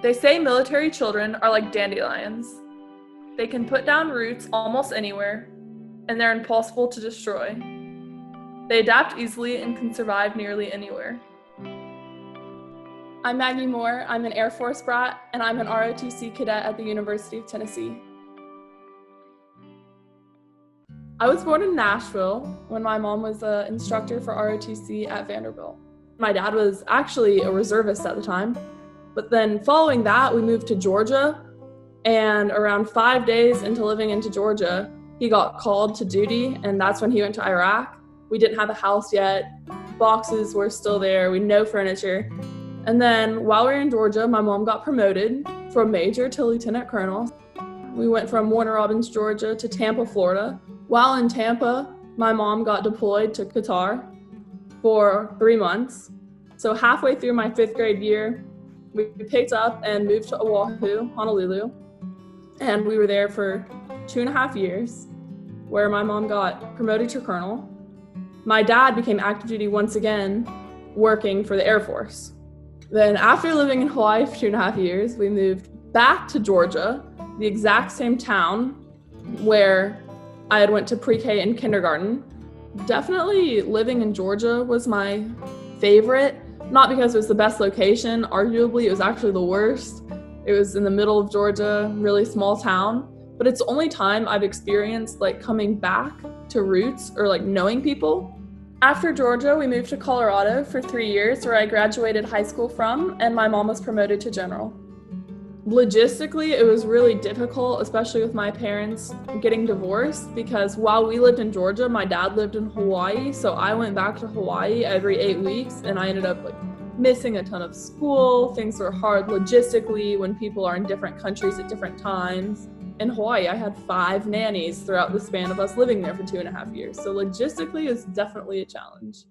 They say military children are like dandelions. They can put down roots almost anywhere, and they're impossible to destroy. They adapt easily and can survive nearly anywhere. I'm Maggie Moore. I'm an Air Force brat, and I'm an ROTC cadet at the University of Tennessee. I was born in Nashville when my mom was an instructor for ROTC at Vanderbilt. My dad was actually a reservist at the time, but then following that, we moved to Georgia, and around 5 days into living into Georgia, he got called to duty, and that's when he went to Iraq. We didn't have a house yet. Boxes were still there. We had no furniture. And then while we were in Georgia, my mom got promoted from major to lieutenant colonel. We went from Warner Robins, Georgia to Tampa, Florida. While in Tampa, my mom got deployed to Qatar for 3 months. So halfway through my 5th grade year, we picked up and moved to Oahu, Honolulu. And we were there for 2.5 years, where my mom got promoted to colonel. My dad became active duty once again, working for the Air Force. Then after living in Hawaii for 2.5 years, we moved back to Georgia, the exact same town where I had went to pre-K and kindergarten. Definitely living in Georgia was my favorite, not because it was the best location. Arguably, it was actually the worst. It was in the middle of Georgia, really small town, but it's the only time I've experienced like coming back to roots or like knowing people. After Georgia, we moved to Colorado for 3 years, where I graduated high school from, and my mom was promoted to general. Logistically, it was really difficult, especially with my parents getting divorced, because while we lived in Georgia, my dad lived in Hawaii, so I went back to Hawaii every 8 weeks, and I ended up missing a ton of school. Things were hard logistically when people are in different countries at different times. In Hawaii, I had 5 nannies throughout the span of us living there for 2.5 years. So logistically, it's definitely a challenge.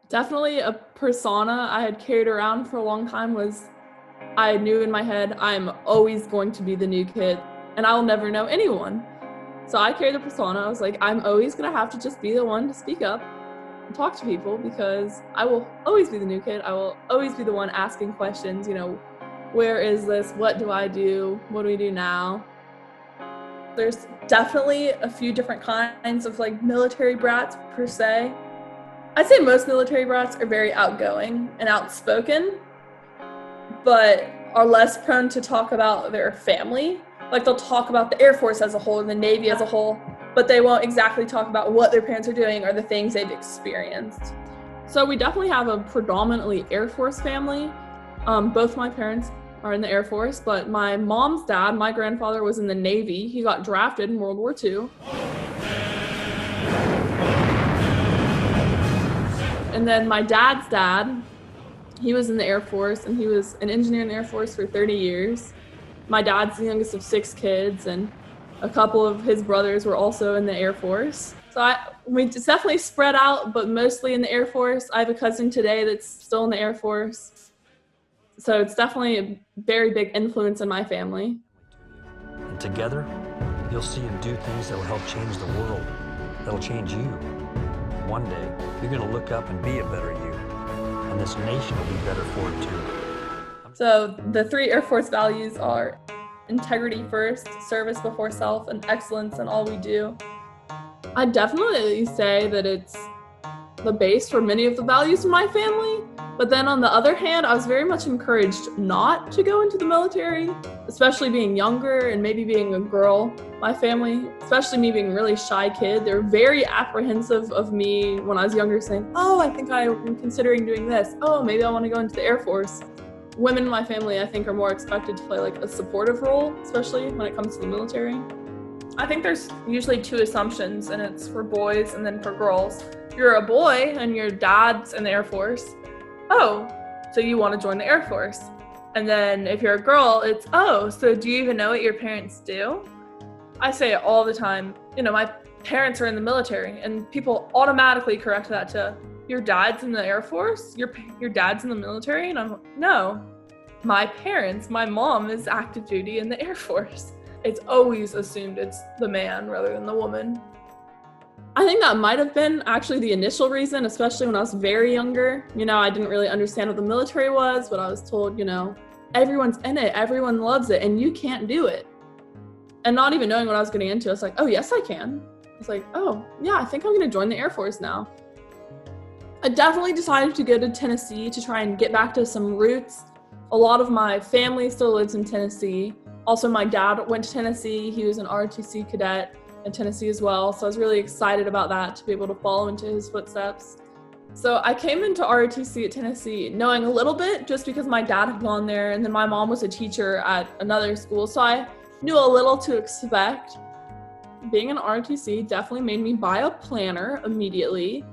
Definitely a persona I had carried around for a long time was, I knew in my head, I'm always going to be the new kid and I'll never know anyone. So I carried the persona. I was like, I'm always gonna have to just be the one to speak up and talk to people, because I will always be the new kid. I will always be the one asking questions, where is this? What do I do? What do we do now? There's definitely a few different kinds of military brats per se. I'd say most military brats are very outgoing and outspoken, but are less prone to talk about their family. They'll talk about the Air Force as a whole and the Navy as a whole, but they won't exactly talk about what their parents are doing or the things they've experienced. So we definitely have a predominantly Air Force family. Both my parents are in the Air Force, but my mom's dad, my grandfather, was in the Navy. He got drafted in World War II. And then my dad's dad, he was in the Air Force, and he was an engineer in the Air Force for 30 years. My dad's the youngest of 6 kids, and a couple of his brothers were also in the Air Force. So it's definitely spread out, but mostly in the Air Force. I have a cousin today that's still in the Air Force. So it's definitely a very big influence in my family. And together, you'll see him do things that will help change the world, that'll change you. One day, you're gonna look up and be a better you, and this nation will be better for it too. So the 3 Air Force values are integrity first, service before self, and excellence in all we do. I'd definitely say that it's the base for many of the values in my family. But then on the other hand, I was very much encouraged not to go into the military, especially being younger and maybe being a girl. My family, especially me being a really shy kid, they were very apprehensive of me when I was younger, saying, oh, I think I'm considering doing this. Oh, maybe I want to go into the Air Force. Women in my family, I think, are more expected to play a supportive role, especially when it comes to the military. I think there's usually 2 assumptions, and it's for boys and then for girls. You're a boy and your dad's in the Air Force. Oh, so you want to join the Air Force. And then if you're a girl, it's, oh, so do you even know what your parents do? I say it all the time. My parents are in the military, and people automatically correct that to, your dad's in the Air Force? Your dad's in the military? And I'm like, no, my mom is active duty in the Air Force. It's always assumed it's the man rather than the woman. I think that might have been actually the initial reason, especially when I was very younger. I didn't really understand what the military was, but I was told, everyone's in it, everyone loves it, and you can't do it. And not even knowing what I was getting into, I was like, oh, yes, I can. I was like, oh, yeah, I think I'm going to join the Air Force now. I definitely decided to go to Tennessee to try and get back to some roots. A lot of my family still lives in Tennessee. Also, my dad went to Tennessee. He was an ROTC cadet in Tennessee as well. So I was really excited about that, to be able to follow into his footsteps. So I came into ROTC at Tennessee knowing a little bit just because my dad had gone there, and then my mom was a teacher at another school. So I knew a little to expect. Being an ROTC definitely made me buy a planner immediately.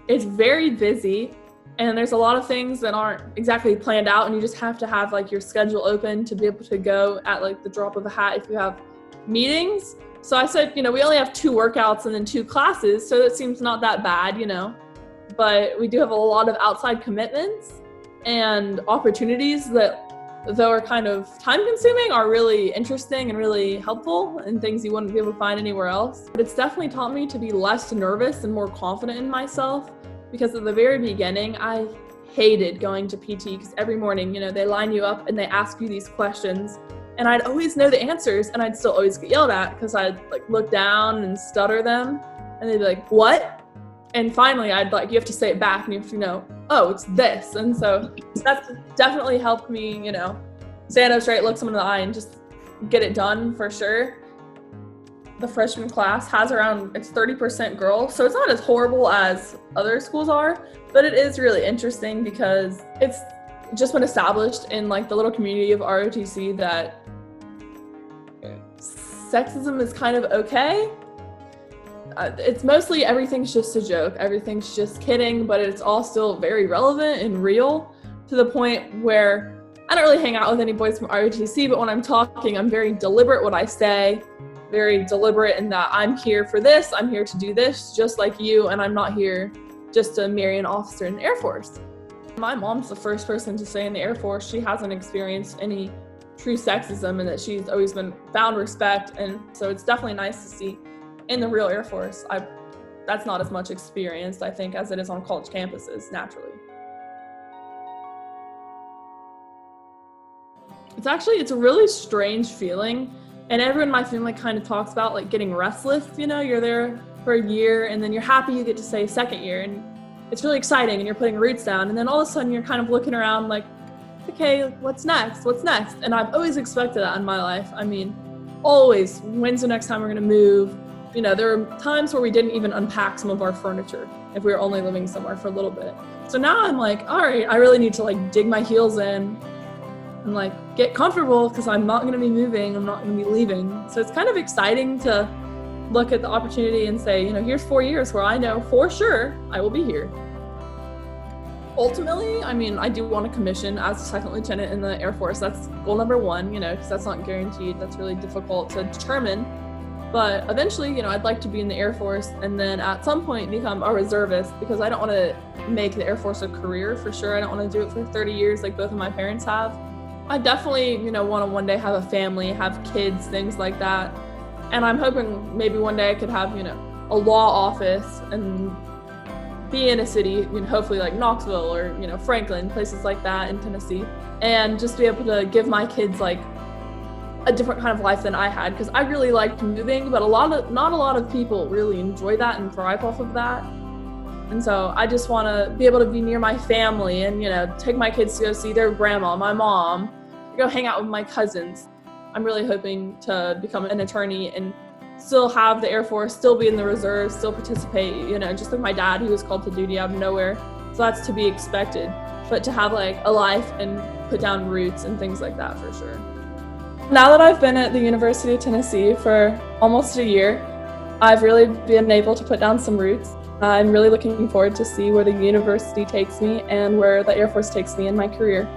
It's very busy, and there's a lot of things that aren't exactly planned out, and you just have to have like your schedule open to be able to go at like the drop of a hat if you have meetings. So I said, we only have 2 workouts and then 2 classes, so it seems not that bad, but we do have a lot of outside commitments and opportunities that, though are kind of time consuming, are really interesting and really helpful and things you wouldn't be able to find anywhere else. But it's definitely taught me to be less nervous and more confident in myself, because at the very beginning, I hated going to PT because every morning, they line you up and they ask you these questions, and I'd always know the answers, and I'd still always get yelled at because I'd like look down and stutter them, and they'd be like, what? And finally I'd like, you have to say it back, and you have to know, oh, it's this. And so that's definitely helped me, stand up straight, look someone in the eye, and just get it done for sure. The freshman class has it's 30% girls, so it's not as horrible as other schools are, but it is really interesting because it's just been established in like the little community of ROTC that sexism is kind of okay. It's mostly everything's just a joke, everything's just kidding, but it's all still very relevant and real, to the point where I don't really hang out with any boys from ROTC, but when I'm talking, I'm very deliberate what I say, very deliberate in that I'm here for this, I'm here to do this, just like you, and I'm not here just to marry an officer in the Air Force. My mom's the first person to say in the Air Force she hasn't experienced any true sexism and that she's always been found respect, and so it's definitely nice to see in the real Air Force. That's not as much experienced, I think, as it is on college campuses, naturally. It's a really strange feeling, and everyone in my family kind of talks about like getting restless. You're there for a year, and then you're happy you get to say second year, and it's really exciting, and you're putting roots down, and then all of a sudden you're kind of looking around like, okay, what's next? And I've always expected that in my life. Always, when's the next time we're gonna move? There were times where we didn't even unpack some of our furniture if we were only living somewhere for a little bit. So now I'm like, all right, I really need to like dig my heels in and like get comfortable, because I'm not gonna be moving, I'm not gonna be leaving. So it's kind of exciting to look at the opportunity and say, here's 4 years where I know for sure I will be here. Ultimately, I do want to commission as a second lieutenant in the Air Force. That's goal number 1, because that's not guaranteed. That's really difficult to determine. But eventually, I'd like to be in the Air Force and then at some point become a reservist, because I don't want to make the Air Force a career for sure. I don't want to do it for 30 years like both of my parents have. I definitely, want to one day have a family, have kids, things like that. And I'm hoping maybe one day I could have, a law office and be in a city, hopefully like Knoxville or, Franklin, places like that in Tennessee, and just be able to give my kids like a different kind of life than I had, because I really liked moving, but not a lot of people really enjoy that and thrive off of that. And so I just want to be able to be near my family and, take my kids to go see their grandma, my mom, go hang out with my cousins. I'm really hoping to become an attorney and still have the Air Force, still be in the reserves, still participate, just like my dad, who was called to duty out of nowhere. So that's to be expected, but to have like a life and put down roots and things like that for sure. Now that I've been at the University of Tennessee for almost a year, I've really been able to put down some roots. I'm really looking forward to see where the university takes me and where the Air Force takes me in my career.